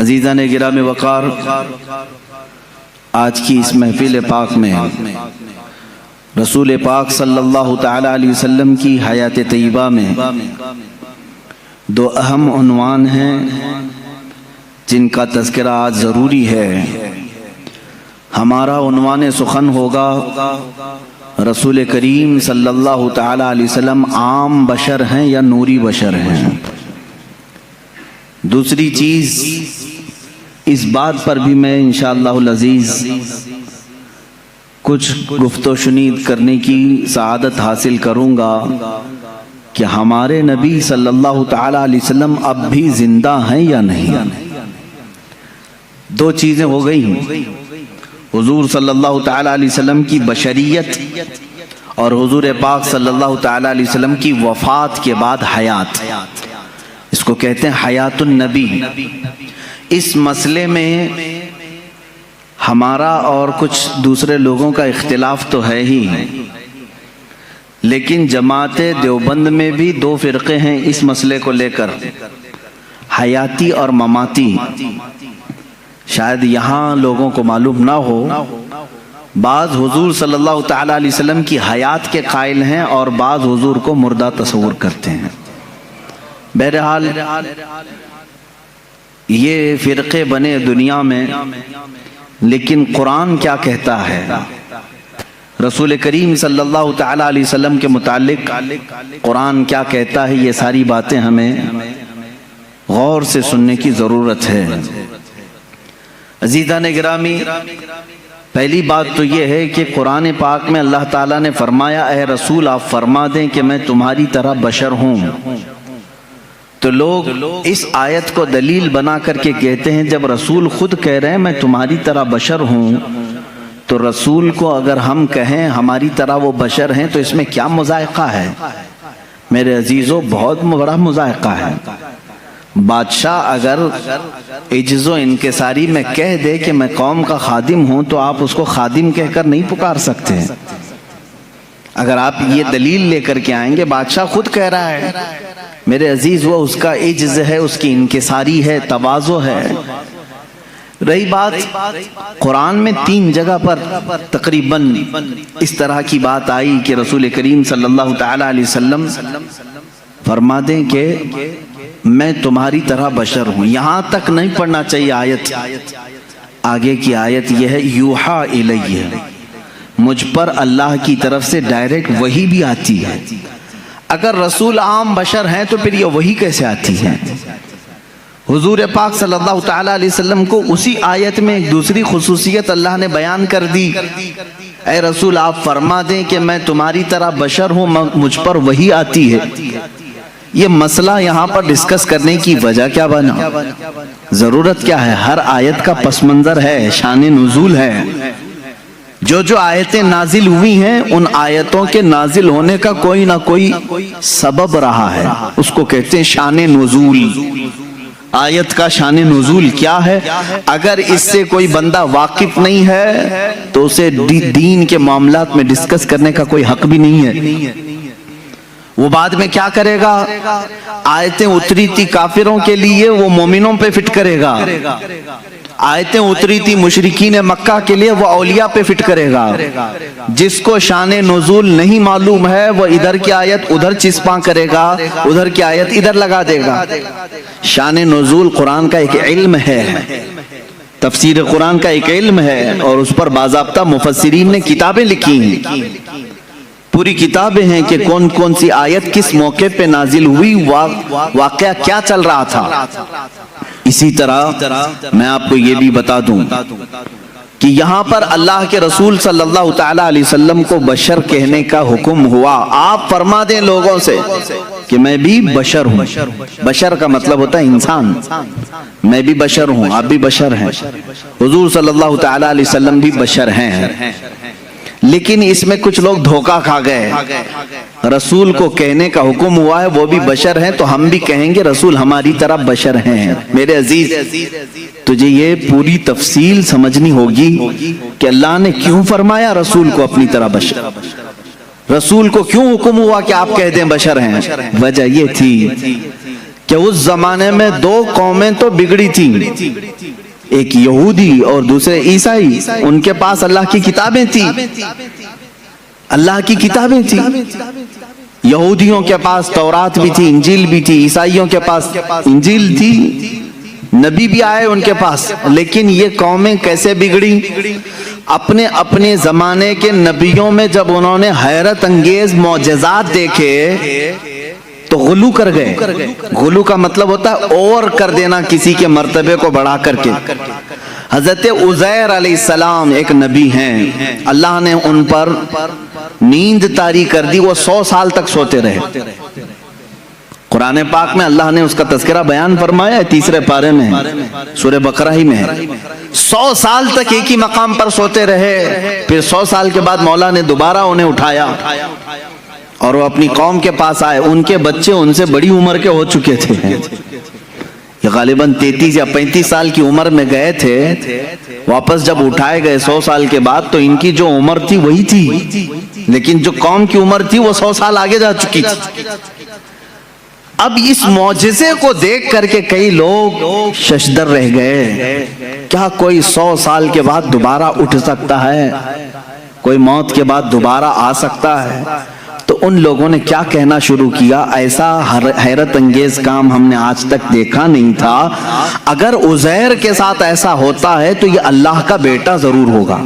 عزیزان گرامی وقار، آج کی اس محفل پاک میں رسول پاک صلی اللہ تعالی علیہ وسلم کی حیات طیبہ میں دو اہم عنوان ہیں جن کا تذکرہ آج ضروری ہے۔ ہمارا عنوان سخن ہوگا رسول کریم صلی اللہ تعالی علیہ وسلم عام بشر ہیں یا نوری بشر ہیں۔ دوسری چیز، اس بات پر بھی میں انشاءاللہ العزیز کچھ گفت و شنید کرنے کی سعادت حاصل کروں گا کہ ہمارے نبی صلی اللہ تعالی علیہ وسلم اب بھی زندہ ہیں یا نہیں۔ دو چیزیں ہو گئی، حضور صلی اللہ تعالی علیہ وسلم کی بشریت اور حضور پاک صلی اللہ تعالی علیہ وسلم کی وفات کے بعد حیات، اس کو کہتے ہیں حیات النبی۔ اس مسئلے میں ہمارا اور کچھ دوسرے لوگوں کا اختلاف تو ہے ہی، لیکن جماعت دیوبند میں بھی دو فرقے ہیں اس مسئلے کو لے کر، حیاتی اور مماتی۔ شاید یہاں لوگوں کو معلوم نہ ہو، بعض حضور صلی اللہ تعالی علیہ وسلم کی حیات کے قائل ہیں اور بعض حضور کو مردہ تصور کرتے ہیں۔ بہرحال یہ فرقے بنے دنیا میں، لیکن قرآن کیا کہتا ہے، رسول کریم صلی اللہ تعالی علیہ وسلم کے متعلق قرآن کیا کہتا ہے، یہ ساری باتیں ہمیں غور سے سننے کی ضرورت ہے۔ عزیزان گرامی، پہلی بات تو یہ ہے کہ قرآن پاک میں اللہ تعالیٰ نے فرمایا اے رسول آپ فرما دیں کہ میں تمہاری طرح بشر ہوں۔ تو لوگ اس آیت کو دلیل بنا کر کے کہتے ہیں جب رسول خود کہہ رہے ہیں میں تمہاری طرح بشر ہوں، تو رسول کو اگر ہم کہیں ہماری طرح وہ بشر ہیں تو اس میں کیا مذائقہ ہے؟ میرے عزیزو، بہت بڑا مذائقہ ہے۔ بادشاہ اگر عجز و انکساری میں کہہ دے کہ میں قوم کا خادم ہوں تو آپ اس کو خادم کہہ کر نہیں پکار سکتے۔ اگر آپ یہ دلیل لے کر کے آئیں گے بادشاہ خود کہہ رہا ہے، میرے عزیز وہ اس کا عجز ہے، اس کی انکساری ہے، تواضع ہے۔ رہی بات قرآن میں 3 جگہ پر تقریباً اس طرح کی بات آئی کہ رسول کریم صلی اللہ تعالی علیہ وسلم فرما دیں کہ میں تمہاری طرح بشر ہوں۔ یہاں تک نہیں پڑھنا چاہیے آیت، آگے کی آیت یہ ہے یوحا الیہ، مجھ پر اللہ کی طرف سے ڈائریکٹ وحی بھی آتی ہے۔ اگر رسول عام بشر ہیں تو پھر یہ وحی کیسے آتی ہے؟ حضور پاک صلی اللہ تعالی علیہ وسلم کو اسی آیت میں ایک دوسری خصوصیت اللہ نے بیان کر دی، اے رسول آپ فرما دیں کہ میں تمہاری طرح بشر ہوں، مجھ پر وحی آتی ہے۔ یہ مسئلہ یہاں پر ڈسکس کرنے کی وجہ کیا بنا، ضرورت کیا ہے؟ ہر آیت کا پس منظر ہے، شان نزول ہے۔ جو آیتیں نازل ہوئی ہیں ان آیتوں کے نازل ہونے کا کوئی نہ کوئی سبب رہا ہے، اس کو کہتے ہیں شان نزول۔ آیت کا شان نزول کیا ہے؟ اگر اس سے کوئی بندہ واقف نہیں ہے تو اسے دین کے معاملات میں ڈسکس کرنے کا کوئی حق بھی نہیں ہے۔ وہ بعد میں کیا کرے گا؟ آیتیں اتری تھی کافروں کے لیے، وہ مومنوں پہ فٹ کرے گا۔ آیتیں اتری تھی مشرکین مکہ کے لیے، وہ اولیاء پہ فٹ کرے گا۔ جس کو شان نزول نہیں معلوم ہے وہ ادھر کی آیت ادھر چسپاں کرے گا، ادھر کی آیت ادھر لگا دے گا۔ شان نزول قرآن کا ایک علم ہے، تفسیر قرآن کا ایک علم ہے، اور اس پر باضابطہ مفسرین نے کتابیں لکھی ہیں، پوری کتابیں ہیں کہ کون کون سی آیت کس موقع پہ نازل ہوئی، واقعہ کیا چل رہا تھا۔ اسی طرح میں آپ کو یہ بھی بتا دوں کہ یہاں پر اللہ کے رسول صلی اللہ تعالی علیہ وسلم کو بشر کہنے کا حکم ہوا۔ آپ فرما دیں لوگوں سے کہ میں بھی بشر ہوں۔ بشر کا مطلب ہوتا ہے انسان، میں بھی بشر ہوں، آپ بھی بشر ہیں، حضور صلی اللہ تعالی علیہ وسلم بھی بشر ہیں۔ لیکن اس میں کچھ لوگ دھوکہ کھا گئے، رسول کو کہنے کا حکم ہوا ہے وہ بھی بشر ہیں تو ہم بھی کہیں گے رسول ہماری طرح بشر ہیں۔ میرے عزیز، تجھے یہ پوری تفصیل سمجھنی ہوگی کہ اللہ نے کیوں فرمایا رسول کو اپنی طرح بشر، رسول کو کیوں حکم ہوا کہ آپ کہہ دیں بشر ہیں۔ وجہ یہ تھی کہ اس زمانے میں دو قومیں تو بگڑی تھیں، ایک یہودی اور دوسرے عیسائی. ان کے پاس اللہ کی کتابیں تھیں، اللہ کی کتابیں تھیں. یہودیوں کے پاس تورات بھی تھی، انجیل بھی تھی. عیسائیوں کے پاس انجیل تھی، نبی بھی آئے ان کے پاس. لیکن یہ قومیں کیسے بگڑی؟ اپنے اپنے زمانے کے نبیوں میں جب انہوں نے حیرت انگیز معجزات دیکھے تو غلو کر گئے. غلو کا مطلب ہوتا ہے اوور کر دینا کسی کے مرتبے کو بڑھا کر کے. حضرت عزیر علیہ السلام ایک نبی ہیں، اللہ نے ان پر نیند طاری کر دی، وہ 100 سال تک سوتے رہے. قرآن پاک میں اللہ نے اس کا تذکرہ بیان فرمایا ہے، 3 پارے میں سورہ بقرہ ہی میں ہے. 100 سال تک ایک ہی مقام پر سوتے رہے. پھر 100 سال کے بعد مولا نے دوبارہ انہیں اٹھایا اور وہ اپنی قوم کے پاس آئے. ان کے بچے ان سے بڑی عمر کے ہو چکے تھے، یہ غالباً 33 یا 35 سال کی عمر میں گئے تھے. واپس جب اٹھائے گئے 100 سال کے بعد تو ان کی جو عمر تھی وہی تھی، لیکن جو قوم کی عمر تھی وہ 100 سال آگے جا چکی تھی. اب اس معجزے کو دیکھ کر کے کئی لوگ ششدر رہ گئے. کیا کوئی 100 سال کے بعد دوبارہ اٹھ سکتا ہے؟ کوئی موت کے بعد دوبارہ آ سکتا ہے؟ تو ان لوگوں نے کیا کہنا شروع کیا، ایسا حیرت انگیز کام ہم نے آج تک دیکھا نہیں تھا. اگر عزیر کے ساتھ ایسا ہوتا ہے تو یہ اللہ کا بیٹا ضرور ہوگا.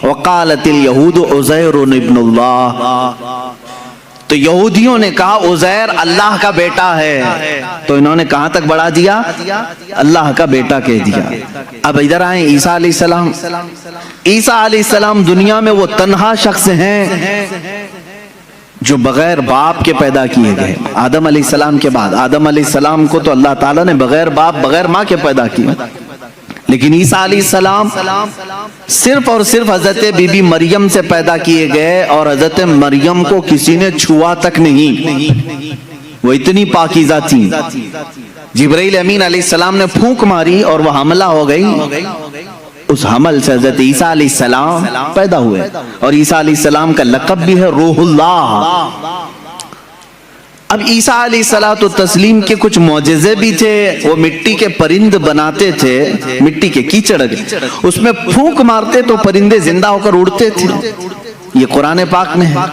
وقالت الیہود عزیر ابن اللہ، تو یہودیوں نے کہا عزیر اللہ کا بیٹا ہے. تو انہوں نے کہاں تک بڑھا دیا؟ اللہ کا بیٹا کہہ دیا. اب ادھر آئیں عیسیٰ علیہ السلام. عیسیٰ علیہ السلام دنیا میں وہ تنہا شخص ہیں جو بغیر باپ کے پیدا کیے گئے. آدم علیہ السلام کے بعد، آدم علیہ السلام کو تو اللہ تعالیٰ نے بغیر باپ بغیر ماں کے پیدا کیا، لیکن عیسیٰ علیہ السلام صرف اور صرف حضرت بی بی مریم سے پیدا کیے گئے، اور حضرت مریم کو کسی نے چھوا تک نہیں، وہ اتنی پاکیزہ تھیں. جبرائیل امین علیہ السلام نے پھونک ماری اور وہ حملہ ہو گئی. اس حمل سے حضرت عیسیٰ علیہ السلام پیدا ہوئے، اور عیسیٰ علیہ السلام کا لقب بھی ہے روح اللہ. اب عیسیٰ علیہ السلام کے کچھ معجزے بھی تھے. وہ مٹی کے پرند بناتے تھے، مٹی کے کیچڑ اس میں پھونک مارتے تو پرندے زندہ ہو کر اڑتے تھے. یہ قرآن پاک میں ہے.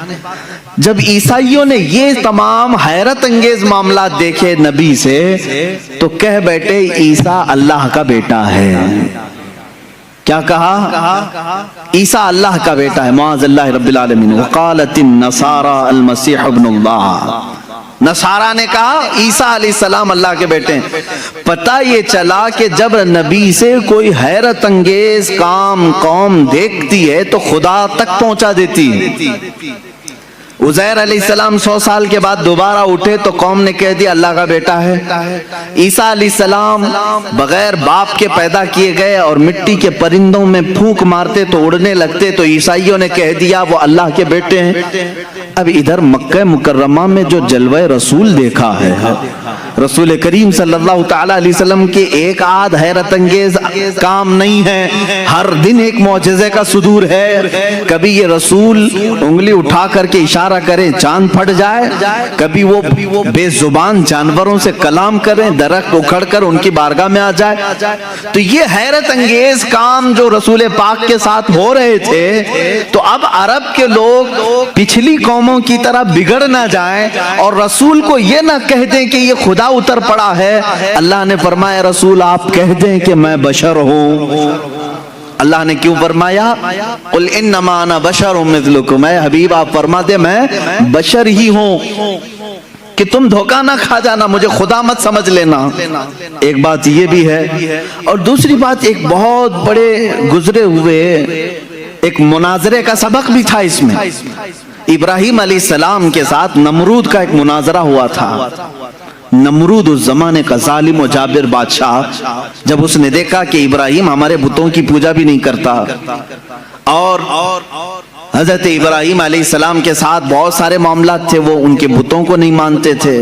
جب عیسائیوں نے یہ تمام حیرت انگیز معاملات دیکھے نبی سے تو کہہ بیٹھے عیسیٰ اللہ کا بیٹا ہے. کیا کہا؟ عیسیٰ اللہ کا بیٹا ہے، معاذ اللہ رب العالمین. وقالت النصارى المسیح ابن اللہ، نصارہ نے کہا عیسیٰ علیہ السلام اللہ کے بیٹے ہیں. پتہ یہ چلا کہ جب نبی سے کوئی حیرت انگیز کام قوم دیکھتی ہے تو خدا تک پہنچا دیتی ہے. عزیر علیہ السلام 100 سال کے بعد دوبارہ اٹھے تو قوم نے کہہ دیا اللہ کا بیٹا ہے. عیسیٰ علیہ السلام بغیر باپ کے پیدا کیے گئے اور مٹی کے پرندوں میں پھونک مارتے تو اڑنے لگتے تو عیسائیوں نے کہہ دیا وہ اللہ کے بیٹے ہیں. اب ادھر مکہ مکرمہ میں جو جلوہ رسول دیکھا ہے، رسول کریم صلی اللہ تعالی علیہ وسلم کے ایک آدھ حیرت انگیز کام نہیں ہے، ہر دن ایک معجزے کا صدور ہے. کبھی یہ رسول انگلی اٹھا کر کے اشارہ کریں چاند پھٹ جائے، کبھی وہ بے زبان جانوروں سے کلام کریں درخت اکھڑ کر ان کی بارگاہ میں آ جائے. تو یہ حیرت انگیز کام جو رسول پاک کے ساتھ ہو رہے تھے، تو اب عرب کے لوگ پچھلی قوموں کی طرح بگڑ نہ جائیں اور رسول کو یہ نہ کہہ دیں کہ یہ خدا اتر پڑا ہے. اللہ نے فرمایا رسول آپ کہہ دیں کہ میں بشر ہوں. اللہ نے کیوں فرمایا قل انما انا بشر مثلکم، اے حبیب آپ فرما دے میں بشر ہی ہوں، کہ تم دھوکہ نہ کھا جانا، مجھے خدا مت سمجھ لینا. ایک بات یہ بھی ہے، اور دوسری بات ایک بہت بڑے گزرے ہوئے ایک مناظرے کا سبق بھی تھا اس میں. ابراہیم علیہ السلام کے ساتھ نمرود کا ایک مناظرہ ہوا تھا. نمرود اس زمانے کا ظالم و جابر بادشاہ، جب اس نے دیکھا کہ ابراہیم ہمارے بتوں کی پوجا بھی نہیں کرتا، اور حضرت ابراہیم علیہ السلام کے ساتھ بہت سارے معاملات تھے، وہ ان کے بتوں کو نہیں مانتے تھے،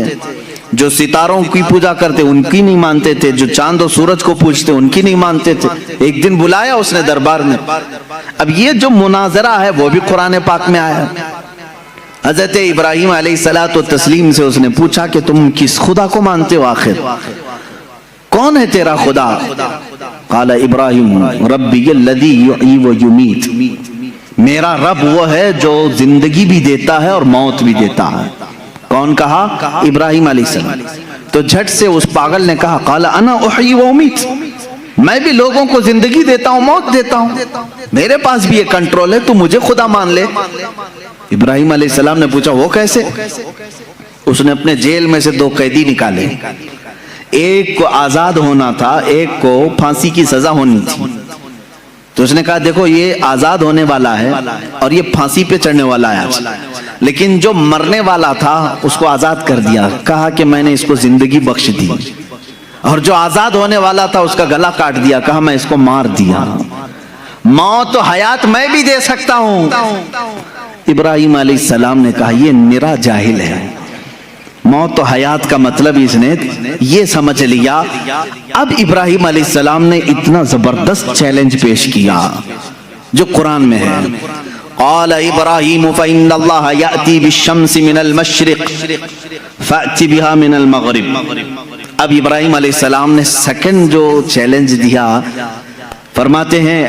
جو ستاروں کی پوجا کرتے ان کی نہیں مانتے تھے، جو چاند و سورج کو پوجتے ان کی نہیں مانتے تھے. ایک دن بلایا اس نے دربار میں. اب یہ جو مناظرہ ہے وہ بھی قرآن پاک میں آیا. حضرت ابراہیم علیہ الصلوۃ والتسلیم سے اس نے پوچھا کہ تم کس خدا کو مانتے ہو آخر؟ کون ہے تیرا خدا؟ قال ابراہیم ربی الذی یحیی و یمیت، میرا رب وہ ہے جو زندگی بھی دیتا ہے اور موت بھی دیتا ہے۔ کون کہا؟ ابراہیم علیہ السلام۔ تو جھٹ سے اس پاگل نے کہا قال انا احیی و امیت، میں بھی لوگوں کو زندگی دیتا ہوں موت دیتا ہوں، میرے پاس بھی یہ کنٹرول ہے، تو مجھے خدا مان لے۔ ابراہیم علیہ السلام نے پوچھا وہ کیسے؟ اس نے اپنے جیل میں سے 2 قیدی نکالے، ایک کو آزاد ہونا تھا، ایک کو پھانسی کی سزا ہونی تھی۔ تو اس نے کہا دیکھو یہ آزاد ہونے والا ہے اور یہ پھانسی پہ چڑھنے والا ہے آج، لیکن جو مرنے والا تھا اس کو آزاد کر دیا، کہا کہ میں نے اس کو زندگی بخش دی، اور جو آزاد ہونے والا تھا اس کا گلا کاٹ دیا، کہا میں اس کو مار دیا۔ موت و حیات میں بھی دے سکتا ہوں۔ ابراہیم علیہ السلام نے کہا یہ نرا جاہل ہے، موت و حیات کا مطلب اس نے یہ سمجھ لیا۔ اب ابراہیم علیہ السلام نے اتنا زبردست چیلنج پیش کیا جو قرآن میں ہے، قال ابراہیم فإن اللہ یأتی بالشمس من المشرق فأت بها من المغرب۔ اب ابراہیم علیہ السلام نے سیکنڈ جو چیلنج دیا، فرماتے ہیں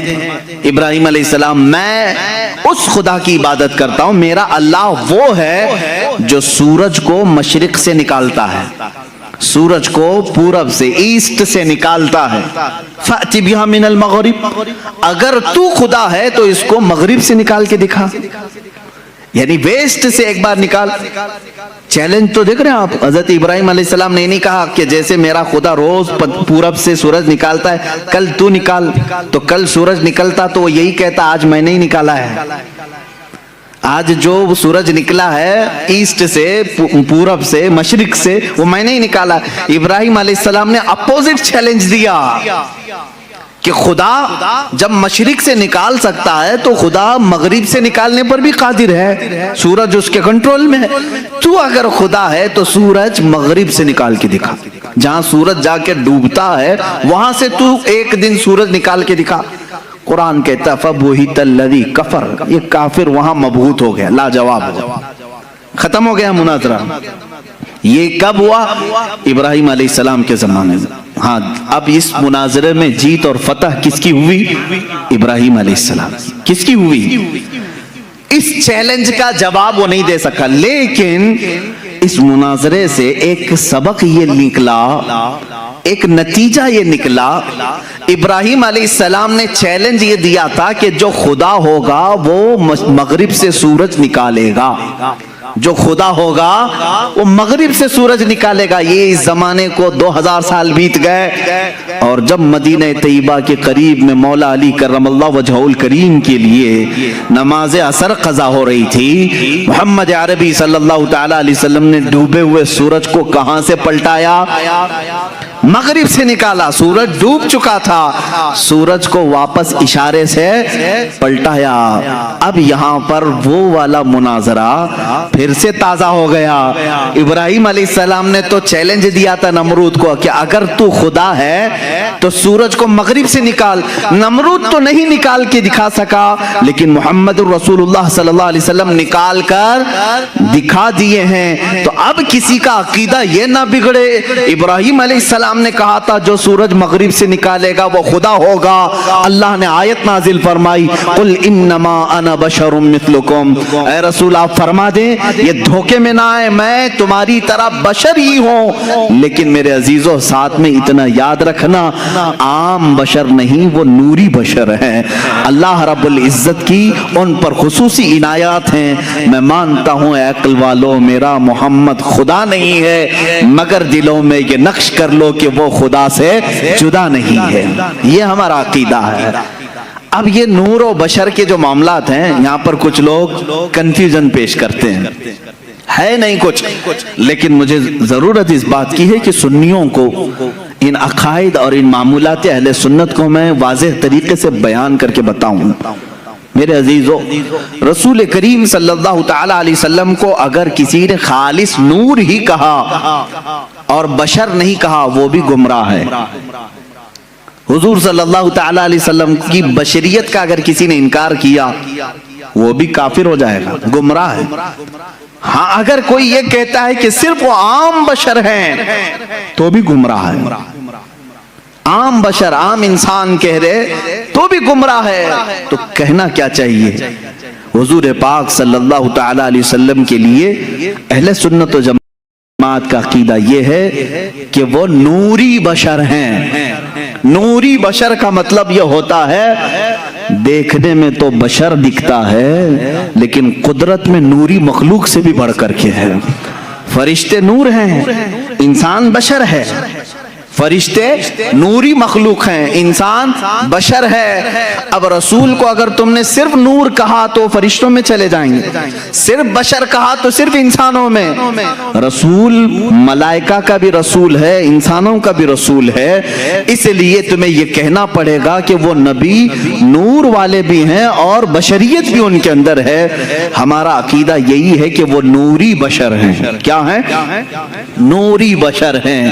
ابراہیم علیہ السلام میں اس خدا کی عبادت کرتا ہوں، میرا اللہ وہ ہے جو سورج کو مشرق سے نکالتا ہے، سورج کو پورب سے ایسٹ سے نکالتا ہے۔ فأت بها من المغرب، اگر تو خدا ہے تو اس کو مغرب سے نکال کے دکھا، یعنی ویسٹ سے ایک بار نکال۔ چیلنج تو دیکھ رہے ہیں آپ، حضرت ابراہیم علیہ السلام نے نہیں کہا کہ جیسے میرا خدا روز پورب سے سورج نکالتا ہے کل تو نکال، تو کل سورج نکلتا تو وہ یہی کہتا آج میں نے ہی نکالا ہے، آج جو سورج نکلا ہے ایسٹ سے پورب سے مشرق سے وہ میں نے ہی نکالا۔ ابراہیم علیہ السلام نے اپوزٹ چیلنج دیا کہ خدا جب مشرق سے نکال سکتا ہے تو خدا مغرب سے نکالنے پر بھی قادر ہے، سورج اس کے کنٹرول میں ہے، تو اگر خدا ہے تو سورج مغرب سے نکال کے دکھا، جہاں سورج جا کے ڈوبتا ہے وہاں سے تو ایک دن سورج نکال کے دکھا۔ قرآن کہتا فَبُهِتَ الَّذِي كَفَرَ، یہ کافر وہاں مبہوت ہو گیا، لاجواب ہو گیا، ختم ہو گیا مناظرہ۔ یہ کب ہوا؟ ابراہیم علیہ السلام کے زمانے میں۔ ہاں اب اس مناظرے میں جیت اور فتح کس کی ہوئی؟ ابراہیم علیہ السلام۔ کس کی ہوئی؟ اس چیلنج کا جواب وہ نہیں دے سکا، لیکن اس مناظرے سے ایک سبق یہ نکلا، ایک نتیجہ یہ نکلا۔ ابراہیم علیہ السلام نے چیلنج یہ دیا تھا کہ جو خدا ہوگا وہ مغرب سے سورج نکالے گا، جو خدا ہوگا وہ مغرب سے سورج نکالے گا۔ یہ اس زمانے کو 2000 سال بیت گئے، اور جب مدینہ طیبہ کے قریب میں مولا علی کرم اللہ وجہہ الکریم کے لیے نماز عصر قضا ہو رہی تھی، محمد عربی صلی اللہ تعالی علیہ وسلم نے ڈوبے ہوئے سورج کو کہاں سے پلٹایا؟ مغرب سے نکالا، سورج ڈوب چکا تھا، سورج کو واپس اشارے سے پلٹایا۔ اب یہاں پر وہ والا مناظرہ پھر سے تازہ ہو گیا۔ ابراہیم علیہ السلام نے تو چیلنج دیا تھا نمرود کو کہ اگر تو خدا ہے تو سورج کو مغرب سے نکال، نمرود تو نہیں نکال کے دکھا سکا، لیکن محمد رسول اللہ صلی اللہ علیہ وسلم نکال کر دکھا دیے ہیں۔ تو اب کسی کا عقیدہ یہ نہ بگڑے، ابراہیم علیہ السلام نے کہا تھا جو سورج مغرب سے نکالے گا وہ خدا ہوگا، اللہ نے آیت نازل فرمائی قل انما انا بشر مثلکم، اے رسول آپ فرما دیں یہ دھوکے میں نہ آئے، میں تمہاری طرح بشر ہی ہوں، لیکن میرے عزیزوں ساتھ میں اتنا یاد رکھنا عام بشر نہیں، وہ نوری بشر ہیں، اللہ رب العزت کی ان پر خصوصی عنایات ہیں۔ میں مانتا ہوں اے عقل والو میرا محمد خدا نہیں ہے، مگر دلوں میں یہ نقش کر لو کہ وہ خدا سے جدا نہیں ہے، یہ ہمارا عقیدہ ہے۔ اب یہ نور و بشر کے جو معاملات ہیں یہاں پر کچھ لوگ کنفیوژن پیش کرتے ہیں، ہے نہیں کچھ، لیکن مجھے ضرورت اس بات کی ہے کہ سنیوں کو ان عقائد اور ان معمولات اہل سنت کو میں واضح طریقے سے بیان کر کے بتاؤں۔ میرے عزیزو رسول کریم صلی اللہ تعالی علیہ وسلم کو اگر کسی نے خالص نور ہی کہا اور بشر نہیں کہا وہ بھی گمراہ ہے۔ حضور صلی اللہ تعالی علیہ وسلم کی بشریت کا اگر کسی نے انکار کیا وہ بھی کافر ہو جائے گا، گمراہ ہے۔ ہاں اگر کوئی یہ کہتا ہے کہ صرف وہ عام بشر ہیں تو بھی گمراہ ہے۔ عام بشر، عام انسان کہہ رہے تو بھی گمراہ ہے۔ تو کہنا کیا چاہیے؟ حضور پاک صلی اللہ تعالی علیہ وسلم کے لیے اہل سنت و جماعت کا عقیدہ یہ ہے کہ وہ نوری بشر ہیں۔ نوری بشر کا مطلب یہ ہوتا ہے دیکھنے میں تو بشر دکھتا ہے لیکن قدرت میں نوری مخلوق سے بھی بڑھ کر کے ہے۔ فرشتے نور ہیں، انسان بشر ہے۔ فرشتے نوری مخلوق ہیں، انسان بشر ہے۔ اب رسول کو اگر تم نے صرف نور کہا تو فرشتوں میں چلے جائیں گے، صرف بشر کہا تو صرف انسانوں میں۔ رسول ملائکہ کا بھی رسول ہے، انسانوں کا بھی رسول ہے، اس لیے تمہیں یہ کہنا پڑے گا کہ وہ نبی نور والے بھی ہیں اور بشریت بھی ان کے اندر ہے۔ ہمارا عقیدہ یہی ہے کہ وہ نوری بشر ہیں۔ کیا ہیں؟ نوری بشر ہیں۔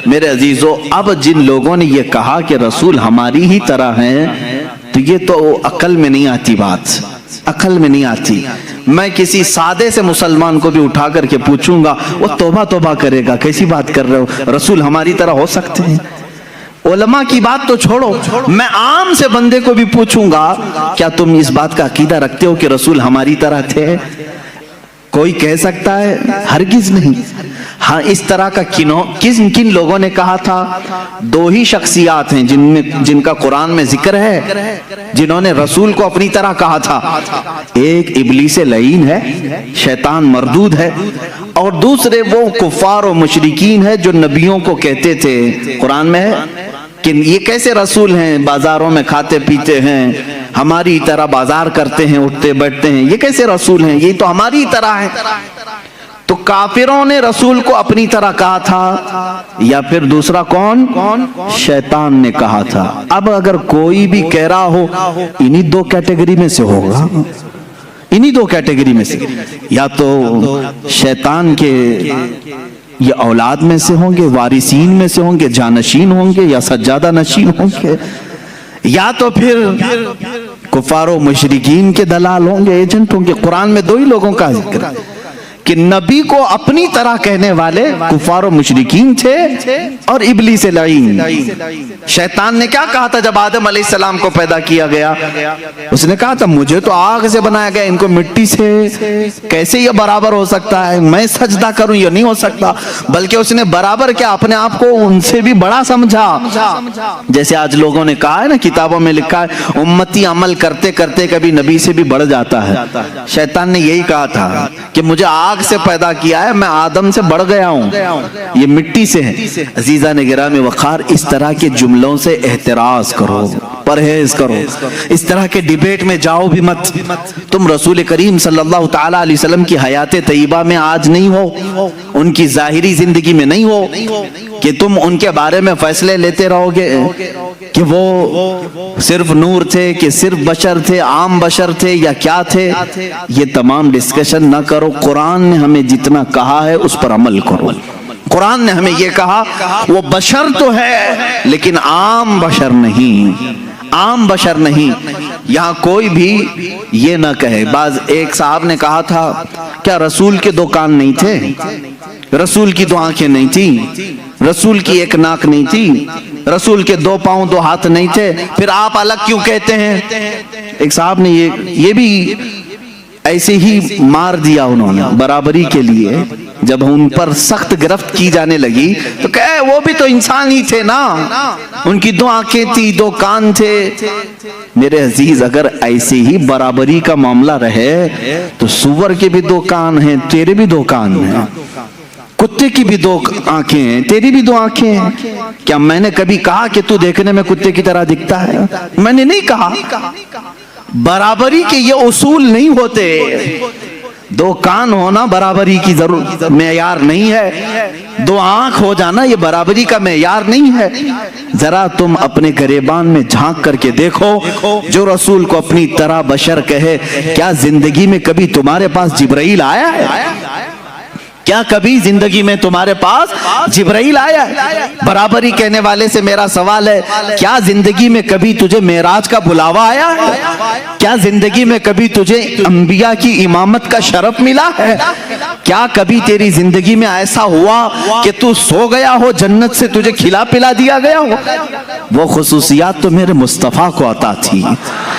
میرے عزیزو، اب جن لوگوں نے یہ کہا کہ رسول ہماری ہی طرح ہیں تو یہ تو عقل میں نہیں آتی بات، عقل میں نہیں آتی۔ میں کسی سادے سے مسلمان کو بھی اٹھا کر کے پوچھوں گا، وہ توبہ توبہ کرے گا، کیسی بات کر رہے ہو، رسول ہماری طرح ہو سکتے ہیں؟ علماء کی بات تو چھوڑو، میں عام سے بندے کو بھی پوچھوں گا کیا تم اس بات کا عقیدہ رکھتے ہو کہ رسول ہماری طرح تھے؟ کوئی کہہ سکتا ہے؟ ہرگز نہیں۔ ہاں اس طرح کا کن لوگوں نے کہا تھا؟ دو ہی شخصیات ہیں جن کا قرآن میں ذکر ہے جنہوں نے رسول کو اپنی طرح کہا تھا۔ ایک ابلیس لعین ہے، شیطان مردود ہے، اور دوسرے وہ کفار و مشرکین ہے جو نبیوں کو کہتے تھے، قرآن میں ہے کہ یہ کیسے رسول ہیں، بازاروں میں کھاتے پیتے ہیں، ہماری طرح بازار کرتے ہیں، اٹھتے بیٹھتے ہیں، یہ کیسے رسول ہیں، یہ تو ہماری طرح ہے۔ تو کافروں نے رسول کو اپنی طرح کہا تھا، یا پھر دوسرا کون؟ شیطان نے کہا تھا۔ اب اگر کوئی بھی کہہ رہا ہو انہی دو کیٹیگری میں سے ہوگا، انہی دو کیٹیگری میں سے، یا تو شیطان کے یہ اولاد میں سے ہوں گے، وارثین میں سے ہوں گے، جانشین ہوں گے، یا سجادہ نشین ہوں گے، یا تو پھر کفار و مشرکین کے دلال ہوں گے، ایجنٹ ہوں گے۔ قرآن میں دو ہی لوگوں کا ذکر ہے کہ نبی کو اپنی طرح کہنے والے کفار و مشرکین تھے اور ابلیس لعین۔ شیطان نے کیا کہا تھا جب آدم علیہ السلام کو پیدا کیا گیا؟ اس نے کہا تھا مجھے تو آگ سے بنایا گیا، ان کو مٹی سے کیسے یہ برابر ہو سکتا ہے، میں سجدہ کروں یہ نہیں ہو سکتا۔ بلکہ اس نے برابر کیا، اپنے آپ کو ان سے بھی بڑا سمجھا۔ جیسے آج لوگوں نے کہا ہے نا، کتابوں میں لکھا ہے امتی عمل کرتے کرتے کبھی نبی سے بھی بڑھ جاتا ہے۔ شیطان نے یہی کہا تھا کہ مجھے آگ سے پیدا کیا ہے، میں آدم سے بڑھ گیا ہوں، یہ مٹی سے ہے۔ عزیزان گرامی وقار، اس طرح کے جملوں سے احتراز کرو، پرہیز کرو، اس طرح کے ڈیبیٹ میں جاؤ بھی مت۔ تم رسول کریم صلی اللہ تعالی علیہ وسلم کی حیات طیبہ میں آج نہیں ہو، ان کی ظاہری زندگی میں نہیں ہو کہ تم ان کے بارے میں فیصلے لیتے رہو گے کہ وہ صرف نور تھے، کہ صرف بشر تھے، عام بشر تھے، یا کیا تھے۔ یہ تمام ڈسکشن نہ کرو، قرآن نے ہمیں جتنا کہا ہے اس پر عمل کرو۔ قرآن نے ہمیں یہ کہا وہ بشر تو ہے لیکن عام بشر نہیں، عام بشر نہیں۔ یہاں کوئی بھی یہ نہ کہے، ایک صاحب نے کہا تھا کیا رسول کے دو کان نہیں تھے، رسول کی دو آنکھیں نہیں تھی، رسول کی ایک ناک نہیں تھی، رسول کے دو پاؤں دو ہاتھ نہیں تھے، پھر آپ الگ کیوں کہتے ہیں؟ ایک صاحب نے یہ بھی ایسے ہی مار دیا انہوں نے برابری کے لیے۔ جب ان پر سخت گرفت کی جانے لگی تو کہے وہ بھی تو انسان ہی تھے نا، ان کی دو آنکھیں تھی، دو کان تھے۔ میرے عزیز، اگر ایسے ہی برابری کا معاملہ رہے تو سور کے بھی دو کان ہیں، تیرے بھی دو کان ہیں، کتے کی بھی دو آنکھیں ہیں، تیری بھی دو آنکھیں ہیں۔ کیا میں نے کبھی کہا کہ تو دیکھنے میں کتے کی طرح دکھتا ہے؟ میں نے نہیں کہا۔ برابری کے یہ اصول نہیں ہوتے، دو کان ہونا برابری کی ضرورت معیار نہیں ہے، دو آنکھ ہو جانا یہ برابری کا معیار نہیں ہے۔ ذرا تم اپنے گریبان میں جھانک کر کے دیکھو، جو رسول کو اپنی طرح بشر کہے، کیا زندگی میں کبھی تمہارے پاس جبرائیل آیا ہے؟ کیا کبھی زندگی میں تمہارے پاس جبرائیل آیا ہے؟ برابری کہنے والے سے میرا سوال ہے، کیا زندگی میں کبھی تجھے معراج کا بلاوا آیا ہے؟ کیا زندگی میں کبھی تجھے انبیاء کی امامت کا شرف ملا ہے؟ کیا کبھی تیری زندگی میں ایسا ہوا کہ تو سو گیا ہو، جنت سے تجھے کھلا پلا دیا گیا ہو؟ وہ خصوصیات تو میرے مصطفیٰ کو عطا تھی،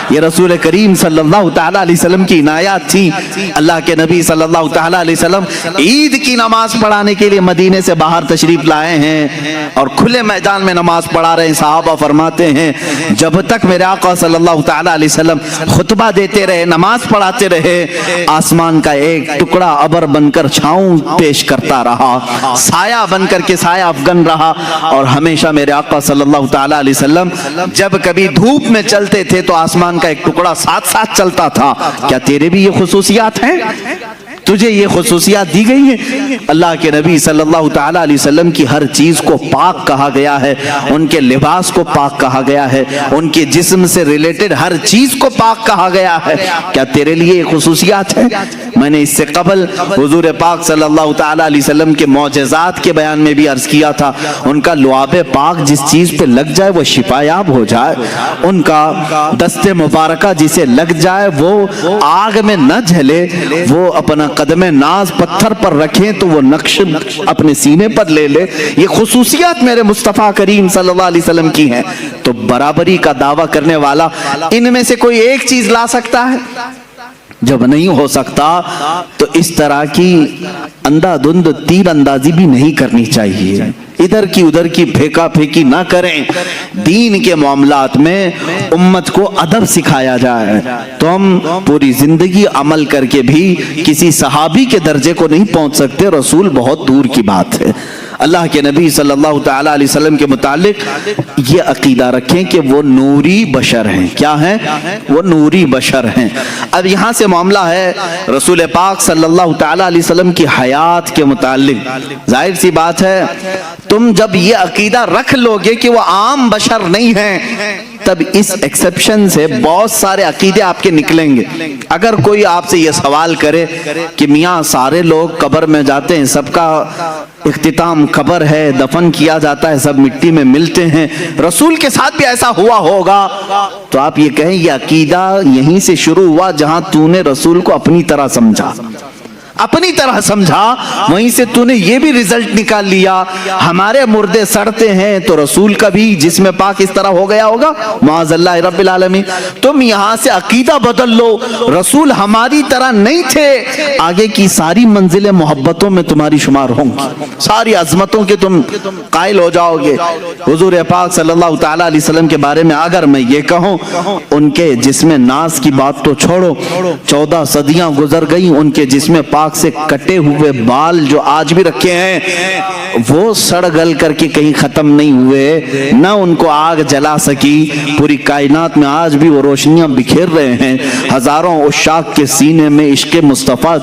یہ رسول کریم صلی اللہ تعالیٰ علیہ وسلم کی عنایات تھی۔ اللہ کے نبی صلی اللہ تعالیٰ علیہ وسلم عید کی نماز پڑھانے کے لیے مدینے سے باہر تشریف لائے ہیں اور کھلے میدان میں نماز پڑھا رہے ہیں۔ صحابہ فرماتے ہیں جب تک میرے آقا صلی اللہ تعالیٰ علیہ وسلم خطبہ دیتے رہے، نماز پڑھاتے رہے، آسمان کا ایک ٹکڑا ابر بن کر چھاؤں پیش کرتا رہا، سایہ بن کر کے سایہ افغن رہا، اور ہمیشہ میرے آقا صلی اللہ تعالیٰ علیہ وسلم جب کبھی دھوپ میں چلتے تھے تو آسمان کا ایک ٹکڑا ساتھ ساتھ چلتا تھا۔ کیا تیرے بھی یہ خصوصیات ہیں؟ تجھے یہ خصوصیات دی گئی ہیں؟ اللہ کے نبی صلی اللہ تعالیٰ علیہ وسلم کی ہر چیز کو پاک کہا گیا ہے، ان کے لباس کو پاک کہا گیا ہے، ان کے جسم سے ریلیٹڈ ہر چیز کو پاک کہا گیا ہے۔ کیا تیرے لیے یہ خصوصیات ہیں؟ میں نے اس سے قبل حضور پاک صلی اللہ تعالیٰ علیہ وسلم کے معجزات کے بیان میں بھی عرض کیا تھا، ان کا لعاب پاک جس چیز پہ لگ جائے وہ شفایاب ہو جائے، ان کا دست مبارکہ جسے لگ جائے وہ آگ میں نہ جھلے، وہ اپنا قدم ناز پتھر پر رکھیں تو وہ نقش اپنے سینے پر لے لے۔ یہ خصوصیات میرے مصطفیٰ کریم صلی اللہ علیہ وسلم کی ہیں۔ تو برابری کا دعویٰ کرنے والا ان میں سے کوئی ایک چیز لا سکتا ہے؟ جب نہیں ہو سکتا تو اس طرح کی اندھا دھند تیر اندازی بھی نہیں کرنی چاہیے، ادھر کی ادھر کی پھینکا پھینکی نہ کریں۔ دین کے معاملات میں امت کو ادب سکھایا جائے، تو ہم پوری زندگی عمل کر کے بھی کسی صحابی کے درجے کو نہیں پہنچ سکتے، رسول بہت دور کی بات ہے۔ اللہ کے نبی صلی اللہ تعالیٰ علیہ وسلم کے متعلق یہ عقیدہ رکھیں کہ وہ نوری بشر ہیں۔ کیا ہیں؟ وہ نوری بشر ہیں۔ اب یہاں سے معاملہ ہے رسول پاک صلی اللہ تعالیٰ علیہ وسلم کی حیات کے متعلق۔ ظاہر سی بات ہے تم جب یہ عقیدہ رکھ لو گے کہ وہ عام بشر نہیں ہیں، تب اس ایکسپشن سے بہت سارے عقیدے آپ کے نکلیں گے۔ اگر کوئی آپ سے یہ سوال کرے کہ میاں سارے لوگ قبر میں جاتے ہیں، سب کا اختتام قبر ہے، دفن کیا جاتا ہے، سب مٹی میں ملتے ہیں، رسول کے ساتھ بھی ایسا ہوا ہوگا، تو آپ یہ کہیں یہ عقیدہ یہیں سے شروع ہوا جہاں تو نے رسول کو اپنی طرح سمجھا، اپنی طرح سمجھا، وہیں سے تو نے یہ بھی رزلٹ نکال لیا ہمارے مردے سڑتے ہیں تو رسول کا بھی جسم پاک اس طرح ہو گیا ہوگا، معاذ اللہ رب العالمین۔ تم یہاں سے عقیدہ بدل لو، رسول ہماری طرح نہیں تھے، آگے کی ساری منزلیں محبتوں میں تمہاری شمار ہوں گی، ساری عظمتوں کے تم قائل ہو جاؤ گے۔ حضور پاک صلی اللہ تعالیٰ علیہ وسلم کے بارے میں اگر میں یہ کہوں، ان کے جسم ناز کی بات تو چھوڑو، 14 صدیاں گزر گئی، ان کے جسم پاک سے کٹے ہوئے بال جو آج بھی رکھے ہیں وہ سڑ گل کر کے کہیں ختم نہیں ہوئے، نہ ان کو آگ جلا سکی، پوری کائنات میں آج بھی وہ روشنیاں بکھیر رہے ہیں، ہزاروں عشاق کے سینے میں عشق مصطفیٰ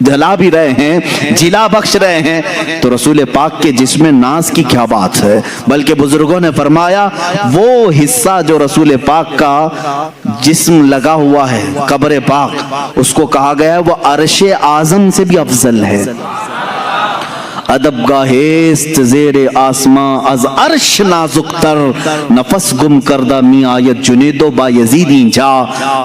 جلا بھی رہے ہیں، جلا بخش رہے ہیں، تو رسول پاک کے جسم ناز کی کیا بات ہے۔ بلکہ بزرگوں نے فرمایا وہ حصہ جو رسول پاک کا جسم لگا ہوا ہے قبر پاک، اس کو کہا گیا ہے وہ عرش اعظم سے بھی افضل ہے۔ ادب گاہست زیر آسماں از عرش نازک تر، نفس گم کردہ می آیت جنیدو با یزیدین جا۔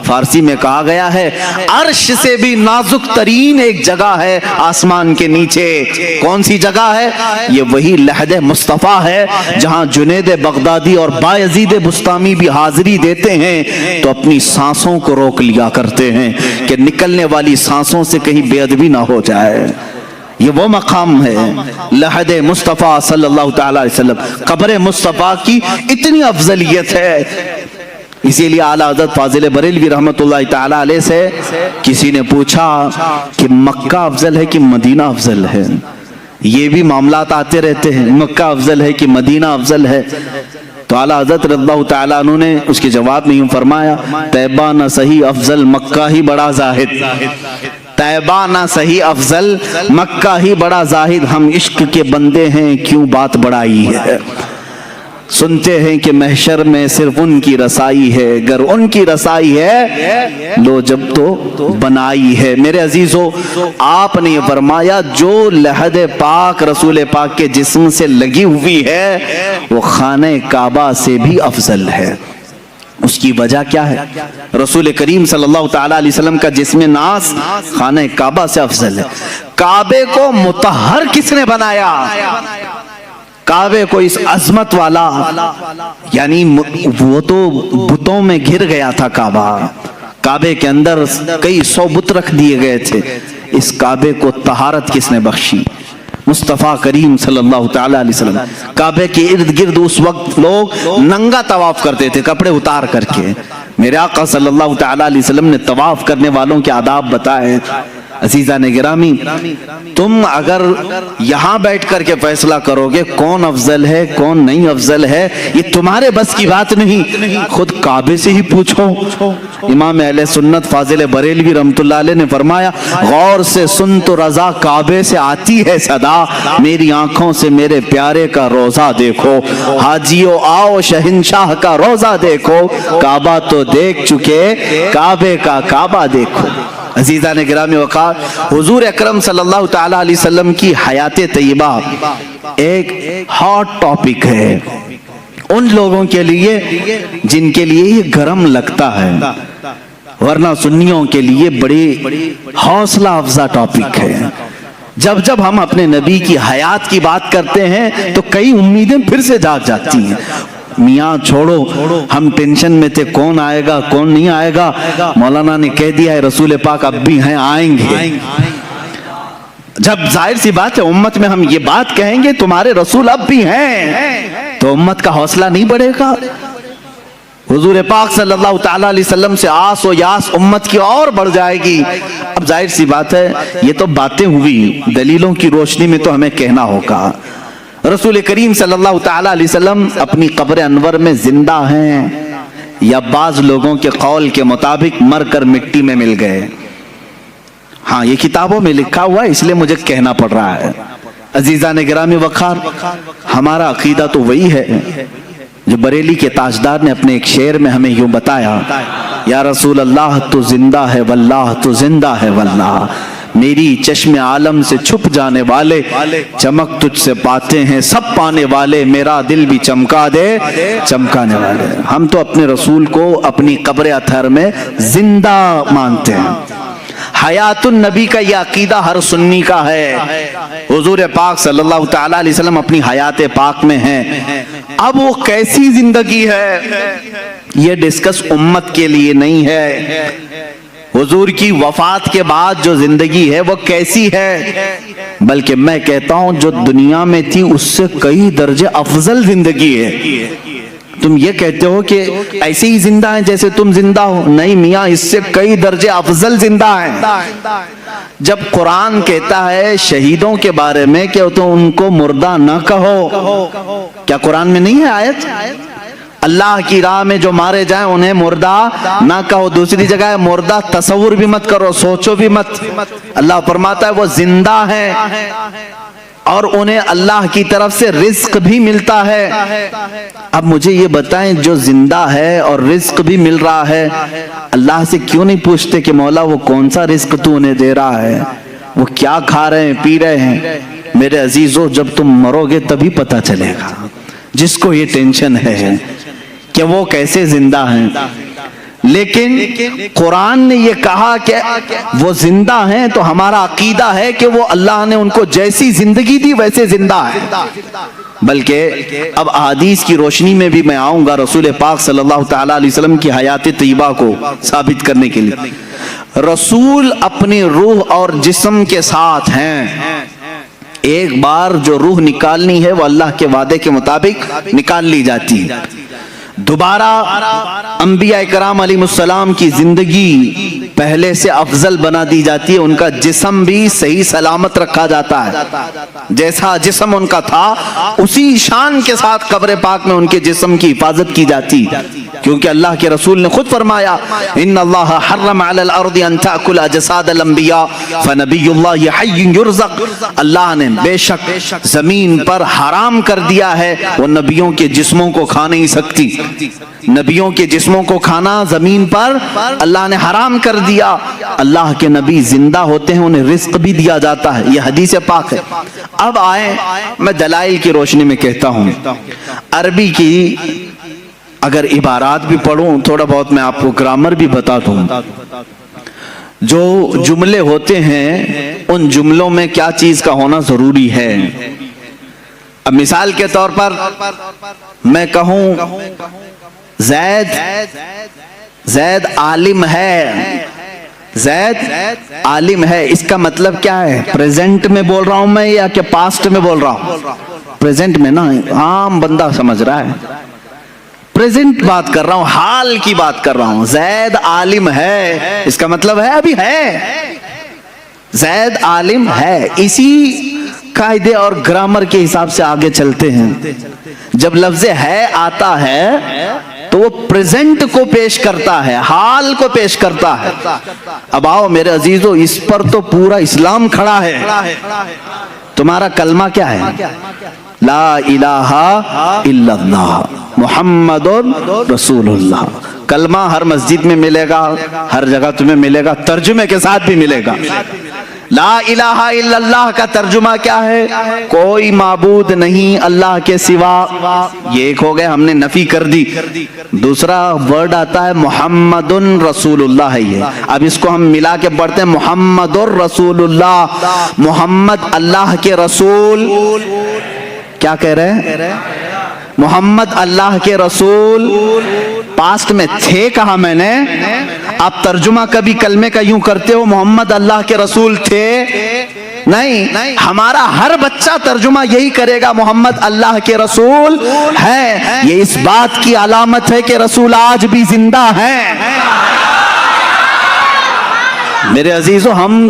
فارسی میں کہا گیا ہے عرش سے بھی نازک ترین ایک جگہ ہے آسمان کے نیچے۔ کون سی جگہ ہے؟ یہ وہی لحد مصطفیٰ ہے جہاں جنید بغدادی اور با یزید بستامی بھی حاضری دیتے ہیں تو اپنی سانسوں کو روک لیا کرتے ہیں کہ نکلنے والی سانسوں سے کہیں بے ادبی نہ ہو جائے۔ یہ وہ مقام ہے لحد مصطفیٰ صلی اللہ تعالیٰ علیہ وسلم، قبر مصطفیٰ کی اتنی افضلیت ہے۔ اسی لیے اعلیٰ حضرت فاضل بریلوی رحمت اللہ تعالیٰ علیہ سے کسی نے پوچھا کہ مکہ افضل ہے کہ مدینہ افضل ہے؟ یہ بھی معاملات آتے رہتے ہیں، مکہ افضل ہے کہ مدینہ افضل ہے؟ تو اعلیٰ حضرت رضی اللہ تعالیٰ عنہ نے اس کے جواب میں یوں فرمایا طیبہ نہ صحیح افضل مکہ ہی بڑا زاہد، طیبہ نہ صحیح افضل مکہ ہی بڑا زاہد، ہم عشق کے بندے ہیں کیوں بات بڑائی ہے۔ سنتے ہیں کہ محشر میں صرف ان کی رسائی ہے، گر ان کی رسائی ہے لو جب تو بنائی ہے۔ میرے عزیزو، آپ نے یہ فرمایا جو لحد پاک رسول پاک کے جسم سے لگی ہوئی ہے وہ خانہ کعبہ سے بھی افضل ہے۔ اس کی وجہ کیا ہے؟ رسول کریم صلی اللہ تعالیٰ علیہ وسلم کا جسم ناس خانہ کعبہ سے افضل ہے۔ کعبے کو مطہر کس نے بنایا؟ کعبے کو اس عظمت والا، یعنی وہ تو بتوں میں گر گیا تھا کعبہ، کعبے کے اندر کئی 100 بت رکھ دیے گئے تھے، اس کعبے کو طہارت کس نے بخشی؟ مصطفیٰ کریم صلی اللہ تعالیٰ علیہ وسلم۔ کعبے کے ارد گرد اس وقت لوگ ننگا طواف کرتے تھے کپڑے اتار کر کے، میرے آقا صلی اللہ تعالیٰ علیہ وسلم نے طواف کرنے والوں کے آداب بتائے۔ عزیزان گرامی، تم اگر یہاں بیٹھ کر کے فیصلہ کرو گے کون افضل ہے کون نہیں افضل ہے، یہ تمہارے بس کی بات نہیں، خود کعبے سے ہی پوچھو۔ امام اہل سنت فاضل بریلوی رحمۃ اللہ علیہ نے فرمایا، غور سے سن تو رضا کعبے سے آتی ہے صدا، میری آنکھوں سے میرے پیارے کا روزہ دیکھو، حاجیو آؤ شہنشاہ کا روزہ دیکھو، کعبہ تو دیکھ چکے کعبے کا کعبہ دیکھو۔ عزیزان گرامی وقار، حضور اکرم صلی اللہ تعالیٰ علیہ وسلم کی حیات طیبہ ایک ہاٹ ٹاپک ہے ان لوگوں کے لیے جن کے لیے یہ گرم لگتا ہے، ورنہ سنیوں کے لیے بڑی حوصلہ افزا ٹاپک ہے۔ جب جب ہم اپنے نبی کی حیات کی بات کرتے ہیں تو کئی امیدیں پھر سے جاگ جاتی ہیں۔ میاں چھوڑو، ہم ٹینشن میں تھے کون آئے گا کون نہیں آئے گا، مولانا نے کہہ دیا ہے رسول پاک اب بھی ہیں، آئیں گے۔ جب ظاہر سی بات ہے امت میں ہم یہ بات کہیں گے تمہارے رسول اب بھی ہیں، تو امت کا حوصلہ نہیں بڑھے گا؟ حضور پاک صلی اللہ تعالیٰ علیہ وسلم سے آس و یاس امت کی اور بڑھ جائے گی۔ اب ظاہر سی بات ہے یہ تو باتیں ہوئی، دلیلوں کی روشنی میں تو ہمیں کہنا ہوگا۔ رسول کریم صلی اللہ تعالیٰ علیہ وسلم اپنی قبر انور میں زندہ ہیں یا بعض لوگوں کے قول کے مطابق مر کر مٹی میں مل گئے؟ ہاں یہ کتابوں میں لکھا ہوا ہے، اس لیے مجھے کہنا پڑ رہا ہے۔ عزیزان گرامی وقار، ہمارا عقیدہ تو وہی ہے جو بریلی کے تاجدار نے اپنے ایک شعر میں ہمیں یوں بتایا، یا رسول اللہ تو زندہ ہے واللہ تو زندہ ہے واللہ، میری چشم عالم سے چھپ جانے والے، چمک تجھ سے پاتے ہیں سب پانے والے، میرا دل بھی چمکا دے چمکانے والے۔ ہم تو اپنے رسول کو اپنی قبر اطہر میں زندہ مانتے ہیں۔ حیات النبی کا یہ عقیدہ ہر سنی کا ہے۔ حضور پاک صلی اللہ تعالیٰ علیہ وسلم اپنی حیات پاک میں ہیں، اب وہ کیسی زندگی ہے یہ ڈسکس امت کے لیے نہیں ہے، حضور کی وفات کے بعد جو زندگی ہے وہ کیسی ہے، بلکہ میں کہتا ہوں جو دنیا میں تھی اس سے کئی درجے افضل زندگی ہے۔ تم یہ کہتے ہو کہ ایسے ہی زندہ ہیں جیسے تم زندہ ہو، نہیں میاں، اس سے کئی درجے افضل زندہ ہیں۔ جب قرآن کہتا ہے شہیدوں کے بارے میں کہ تو ان کو مردہ نہ کہو، کیا قرآن میں نہیں ہے آیت؟ اللہ کی راہ میں جو مارے جائیں انہیں مردہ نہ کہو۔ دوسری جگہ ہے مردہ تصور بھی مت کرو، سوچو بھی مت۔ اللہ فرماتا ہے وہ زندہ ہیں اور انہیں اللہ کی طرف سے رزق بھی ملتا ہے۔ اب مجھے یہ بتائیں جو زندہ ہے اور رزق بھی مل رہا ہے، اللہ سے کیوں نہیں پوچھتے کہ مولا وہ کون سا رزق تو انہیں دے رہا ہے، وہ کیا کھا رہے ہیں پی رہے ہیں؟ میرے عزیزو جب تم مرو گے تبھی پتہ چلے گا، جس کو یہ ٹینشن ہے کہ وہ کیسے زندہ ہیں۔ لیکن قرآن نے یہ کہا کہ وہ زندہ ہیں تو ہمارا عقیدہ ہے کہ وہ اللہ نے ان کو جیسی زندگی دی ویسے زندہ ہے۔ بلکہ اب احادیث کی روشنی میں بھی میں آؤں گا رسول پاک صلی اللہ تعالیٰ علیہ وسلم کی حیات طیبہ کو ثابت کرنے کے لیے۔ رسول اپنی روح اور جسم کے ساتھ ہیں، ایک بار جو روح نکالنی ہے وہ اللہ کے وعدے کے مطابق نکال لی جاتی ہے، دوبارہ انبیاء کرام علیہ السلام کی زندگی پہلے سے افضل بنا دی جاتی ہے، ان کا جسم بھی صحیح سلامت رکھا جاتا ہے، جیسا جسم ان کا تھا اسی شان کے ساتھ قبر پاک میں ان کے جسم کی حفاظت کی جاتی۔ کیونکہ اللہ کے رسول نے خود فرمایا ان اللہ حرم علی الارض ان تاکل اجساد الانبیاء فنبی اللہ حی یرزق، اللہ نے بے شک زمین پر حرام کر دیا ہے وہ نبیوں کے جسموں کو کھا نہیں سکتی، نبیوں کے جسموں کو کھانا زمین پر اللہ نے حرام کر دیا۔ اللہ کے نبی زندہ ہوتے ہیں، انہیں رزق بھی دیا جاتا ہے، یہ حدیث پاک ہے۔ اب آئیں میں دلائل کی روشنی میں کہتا ہوں، عربی کی اگر عبارات بھی پڑھوں، تھوڑا بہت میں آپ کو گرامر بھی بتا دوں، جو جملے ہوتے ہیں ان جملوں میں کیا چیز کا ہونا ضروری ہے۔ اب مثال کے طور پر میں کہوں زید عالم ہے، زید عالم ہے، اس کا مطلب کیا ہے؟ پریزنٹ میں بول رہا ہوں میں یا کہ پاسٹ میں بول رہا ہوں؟ پریزنٹ میں نا، عام بندہ سمجھ رہا ہے، پریزنٹ بات کر رہا ہوں، حال کی بات کر رہا ہوں۔ زید عالم ہے، اس کا مطلب ہے ابھی ہے، زید عالم ہے۔ اسی قاعدے اور گرامر کے حساب سے آگے چلتے ہیں۔ جب لفظ ہے آتا ہے تو وہ پریزنٹ کو پیش کرتا ہے، حال کو پیش کرتا ہے۔ اب آؤ میرے عزیزو، اس پر تو پورا اسلام کھڑا ہے۔ تمہارا کلمہ کیا ہے؟ لا الہ الا اللہ محمد رسول اللہ۔ کلمہ ہر مسجد میں ملے گا، ہر جگہ تمہیں ملے گا، ترجمے کے ساتھ بھی ملے گا۔ لا الہ الا اللہ کا ترجمہ کیا ہے؟ کوئی معبود نہیں اللہ کے سوا، یہ ایک ہو گئے، ہم نے نفی کر دی۔ دوسرا ورڈ آتا ہے محمد رسول اللہ ہے، یہ اب اس کو ہم ملا کے پڑھتے ہیں محمد رسول اللہ، محمد اللہ کے رسول۔ کیا کہہ رہے ہیں؟ محمد اللہ کے رسول۔ پاسٹ میں تھے کہا میں نے، آپ ترجمہ کبھی کلمے کا یوں کرتے ہو محمد اللہ کے رسول تھے؟ نہیں، ہمارا ہر بچہ ترجمہ یہی کرے گا محمد اللہ کے رسول ہے۔ یہ اس بات کی علامت ہے کہ رسول آج بھی زندہ ہیں۔ میرے عزیزو، ہم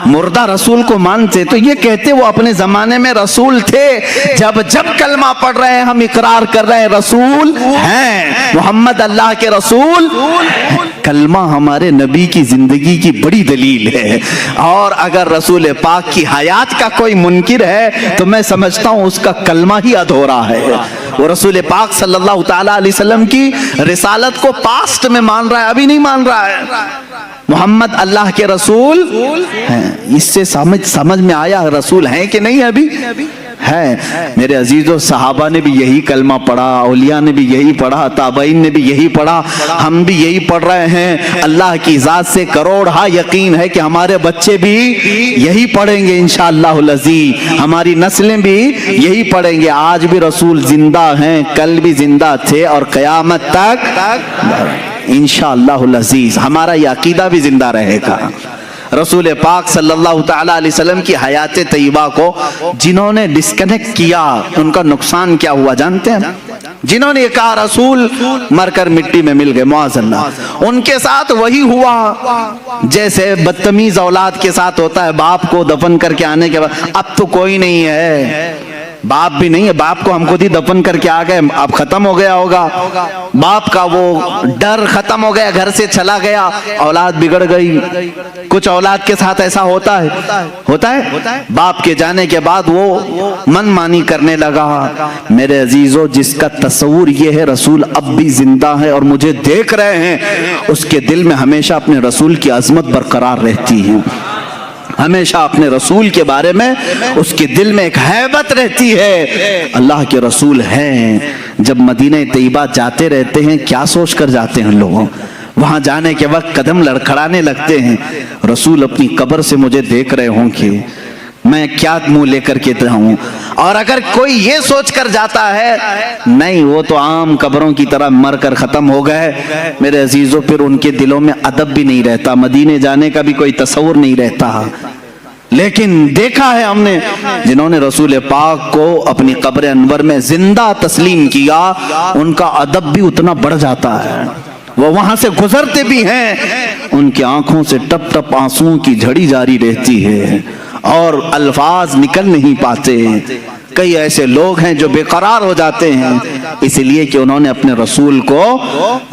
مردہ رسول کو مانتے تو یہ کہتے وہ اپنے زمانے میں رسول تھے، جب جب کلمہ پڑھ رہے ہیں ہم اقرار کر رہے ہیں رسول ہیں، محمد اللہ کے رسول۔ کلمہ ہمارے نبی کی زندگی کی بڑی دلیل ہے، اور اگر رسول پاک کی حیات کا کوئی منکر ہے تو میں سمجھتا ہوں اس کا کلمہ ہی ادھورا ہے۔ وہ رسول پاک صلی اللہ تعالیٰ علیہ وسلم کی رسالت کو پاسٹ میں مان رہا ہے، ابھی نہیں مان رہا ہے۔ محمد اللہ کے رسول ہیں، اس سے سمجھ میں آیا رسول ہیں کہ نہیں؟ ابھی ہے۔ میرے عزیزو، صحابہ نے بھی یہی کلمہ پڑھا، اولیاء نے بھی یہی پڑھا، تابعین نے بھی یہی پڑھا، ہم بھی یہی پڑھ رہے ہیں۔ اللہ کی ذات سے کروڑ ہاں یقین ہے کہ ہمارے بچے بھی یہی پڑھیں گے انشاءاللہ العزیز، ہماری نسلیں بھی یہی پڑھیں گے۔ آج بھی رسول زندہ ہیں، کل بھی زندہ تھے، اور قیامت تک انشاءاللہ العزیز ہمارا یہ عقیدہ بھی زندہ رہے گا۔ رسول پاک صلی اللہ تعالیٰ علیہ وسلم کی حیات طیبہ کو جنہوں نے ڈسکنیکٹ کیا، ان کا نقصان کیا ہوا جانتے ہیں؟ جنہوں نے کہا رسول مر کر مٹی میں مل گئے، معاذ اللہ، ان کے ساتھ وہی ہوا جیسے بدتمیز اولاد کے ساتھ ہوتا ہے۔ باپ کو دفن کر کے آنے کے بعد اب تو کوئی نہیں ہے، باپ بھی نہیں ہے، باپ کو ہم خود ہی دفن کر کے آ گئے، اب ختم ہو گیا ہوگا، باپ کا وہ ڈر ختم ہو گیا، گھر سے چلا گیا، اولاد بگڑ گئی۔ کچھ اولاد کے ساتھ ایسا ہوتا ہے، باپ کے جانے کے بعد وہ من مانی کرنے لگا۔ میرے عزیزو، جس کا تصور یہ ہے رسول اب بھی زندہ ہے اور مجھے دیکھ رہے ہیں، اس کے دل میں ہمیشہ اپنے رسول کی عظمت برقرار رہتی ہے، ہمیشہ اپنے رسول کے بارے میں اس کے دل میں ایک ہیبت رہتی ہے۔ اللہ کے رسول ہیں، جب مدینہ طیبہ جاتے رہتے ہیں کیا سوچ کر جاتے ہیں لوگوں؟ وہاں جانے کے وقت قدم لڑکھڑانے لگتے ہیں، رسول اپنی قبر سے مجھے دیکھ رہے ہوں کہ میں کیا منہ لے کر کے ہوں۔ اور اگر کوئی یہ سوچ کر جاتا ہے نہیں وہ تو عام قبروں کی طرح مر کر ختم ہو گئے، میرے عزیزوں پھر ان کے دلوں میں ادب بھی نہیں رہتا، مدینے جانے کا بھی کوئی تصور نہیں رہتا۔ لیکن دیکھا ہے ہم نے جنہوں نے رسول پاک کو اپنی قبر انور میں زندہ تسلیم کیا، ان کا ادب بھی اتنا بڑھ جاتا ہے، وہ وہاں سے گزرتے بھی ہیں، ان کی آنکھوں سے ٹپ ٹپ آنسوؤں کی جھڑی جاری رہتی ہے اور الفاظ نکل نہیں پاتے۔ کئی ایسے لوگ ہیں جو بے قرار ہو جاتے ہیں اس لیے کہ انہوں نے اپنے رسول کو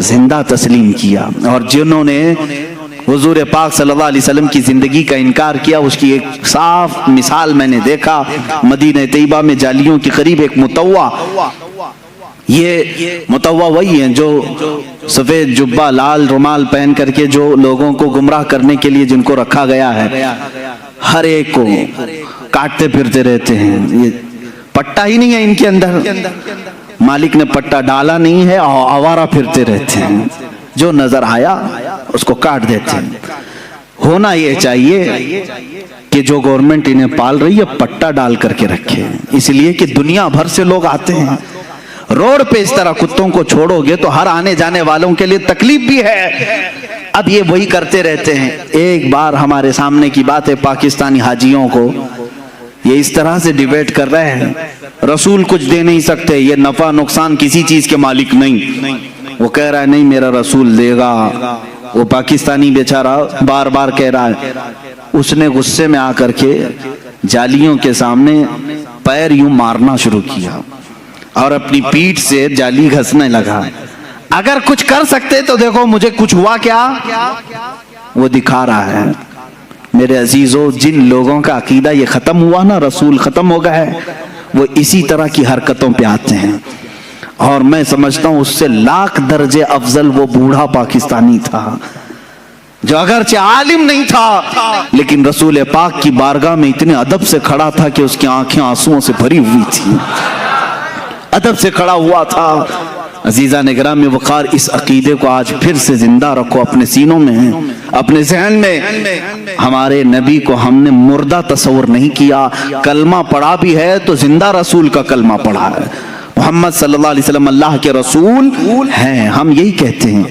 زندہ تسلیم کیا، اور جنہوں نے حضور پاک صلی اللہ علیہ وسلم کی زندگی کا انکار کیا اس کی ایک صاف مثال میں نے دیکھا مدینہ طیبہ میں جالیوں کے قریب ایک متوع، یہ متوع وہی ہیں جو سفید جبہ لال رومال پہن کر کے جو لوگوں کو گمراہ کرنے کے لیے جن کو رکھا گیا ہے، ہر ایک کو کاٹتے پھرتے رہتے ہیں، یہ پٹا ہی نہیں ہے ان کے اندر، مالک نے پٹا ڈالا نہیں ہے، آوارہ پھرتے رہتے ہیں، جو نظر آیا اس کو کاٹ دیتے ہیں۔ ہونا یہ چاہیے کہ جو گورنمنٹ انہیں پال رہی ہے پٹا ڈال کر کے رکھے، اس لیے کہ دنیا بھر سے لوگ آتے ہیں، روڈ پہ اس طرح کتوں کو چھوڑو گے تو ہر آنے جانے والوں کے لیے تکلیف بھی ہے۔ اب یہ وہی کرتے رہتے ہیں۔ ایک بار ہمارے سامنے کی بات ہے، پاکستانی حاجیوں کو یہ اس طرح سے ڈیبیٹ کر رہے ہیں، رسول کچھ دے نہیں سکتے، یہ نفع نقصان کسی چیز کے مالک نہیں، وہ کہہ رہا ہے نہیں میرا رسول دے گا، وہ پاکستانی بیچارہ بار بار کہہ رہا ہے۔ اس نے غصے میں آ کر کے جالیوں کے سامنے پیر یوں مارنا شروع کیا اور اپنی پیٹھ سے جالی گھسنے لگا، اگر کچھ کر سکتے تو دیکھو مجھے کچھ ہوا کیا، وہ دکھا رہا ہے۔ میرے عزیزو، جن لوگوں کا عقیدہ یہ ختم ہوا نا، رسول ختم ہو گیا ہے، وہ اسی طرح کی حرکتوں پہ آتے ہیں، اور میں سمجھتا ہوں اس سے لاکھ درجے افضل وہ بوڑھا پاکستانی تھا جو اگرچہ عالم نہیں تھا لیکن رسول پاک کی بارگاہ میں اتنے ادب سے کھڑا تھا کہ اس کی آنکھیں آنسوؤں سے بھری ہوئی تھی، ادب سے کھڑا ہوا تھا۔ عزیزان گرامی وقار، اس عقیدے کو آج پھر سے زندہ رکھو اپنے سینوں میں، اپنے ذہن میں۔ ہمارے نبی کو ہم نے مردہ تصور نہیں کیا، کلمہ پڑھا بھی ہے تو زندہ رسول کا کلمہ پڑھا ہے۔ محمد صلی اللہ علیہ وسلم اللہ کے رسول ہیں، ہم یہی کہتے ہیں۔